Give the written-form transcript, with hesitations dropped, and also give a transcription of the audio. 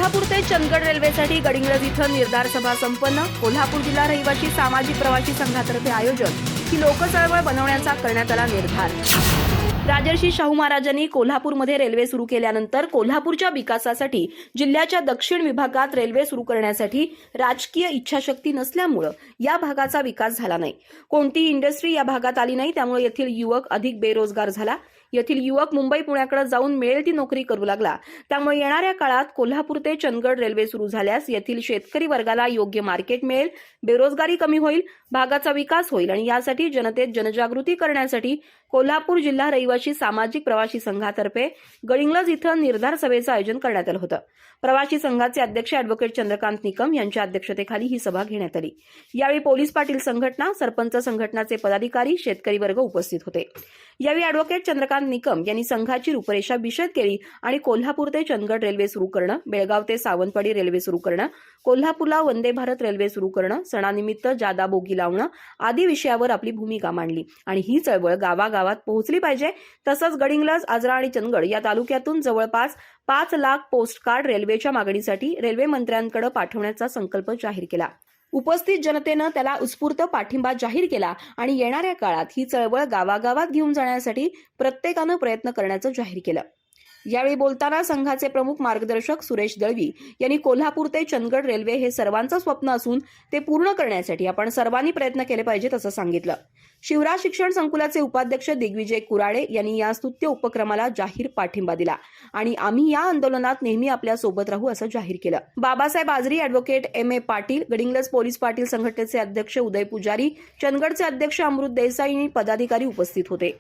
कोल्हापूर ते चंदगड रेल्वेसाठी गडिंग्लज इथं निर्धार सभा संपन्न। कोल्हापूर जिल्हा रहिवासी सामाजिक प्रवासी संघातर्फे आयोजन ही लोकचळवळ बनवण्याचा करण्यात आला निर्धार। राजर्षी शाहू महाराजांनी कोल्हापूरमध्ये रेल्वे सुरू केल्यानंतर कोल्हापूरच्या विकासासाठी जिल्ह्याच्या दक्षिण विभागात रेल्वे सुरू करण्यासाठी राजकीय इच्छाशक्ती नसल्यामुळे या भागाचा विकास झाला नाही। कोणतीही इंडस्ट्री या भागात आली नाही, त्यामुळे येथील युवक अधिक बेरोजगार झाला। येथील युवक मुंबई पुण्याकडे जाऊन मिळेल ती नोकरी करू लागला। त्यामुळे येणाऱ्या काळात कोल्हापूर ते चंदगड रेल्वे सुरू झाल्यास येथील शेतकरी वर्गाला योग्य मार्केट मिळेल, बेरोजगारी कमी होईल, भागाचा विकास होईल आणि यासाठी जनतेत जनजागृती करण्यासाठी कोल्हापूर जिल्हा रहिवासी सामाजिक प्रवासी संघातर्फे गडिंग्लज इथं निर्धार सभेचं आयोजन करण्यात आलं होतं। प्रवासी संघाचे अध्यक्ष अॅडव्होकेट चंद्रकांत निकम यांच्या अध्यक्षतेखाली ही सभा घेण्यात आली। यावेळी पोलीस पाटील संघटना, सरपंच संघटनाचे पदाधिकारी, शेतकरी वर्ग उपस्थित होते। यावेळी अॅडव्होकेट चंद्रकांत निकम यांनी संघाची रूपरेषा विशद केली आणि कोल्हापूर ते चंदगड रेल्वे सुरू करणं, बेळगाव ते सावंतवाडी रेल्वे सुरू करणं, कोल्हापूरला वंदे भारत रेल्वे सुरू करणं, सणानिमित्त जादा बोगी लावणं आदी विषयावर आपली भूमिका मांडली आणि ही चळवळ गावागावात पोहोचली पाहिजे। तसंच गडिंग्लज, आजरा आणि चंदगड या तालुक्यातून जवळपास 5 लाख पोस्ट कार्ड रेल्वेच्या मागणीसाठी रेल्वे मंत्र्यांकडे पाठवण्याचा संकल्प जाहीर केला। उपस्थित जनतेनं त्याला उत्स्फूर्त पाठिंबा जाहीर केला आणि येणाऱ्या काळात ही चळवळ गावागावात घेऊन जाण्यासाठी प्रत्येकानं प्रयत्न करण्याचं जाहीर केलं। यावेळी बोलताना संघाचे प्रमुख मार्गदर्शक सुरेश दळवी यांनी कोल्हापूर ते चंदगड रेल्वे हे सर्वांचं स्वप्न असून ते पूर्ण करण्यासाठी आपण सर्वांनी प्रयत्न केले पाहिजेत असं सांगितलं। शिवराज शिक्षण संकुलाचे उपाध्यक्ष दिग्विजय कुराडे यांनी या स्तुत्य उपक्रमाला जाहीर पाठिंबा दिला आणि आम्ही या आंदोलनात नेहमी आपल्या सोबत राहू असं जाहीर केलं। Babasaheb Ajari, advocate M A Patil, Gadhinglaj police Patil संघटनेचे अध्यक्ष उदय पुजारी, चंदगडचे अध्यक्ष अमृत देसाई आणि पदाधिकारी उपस्थित होते।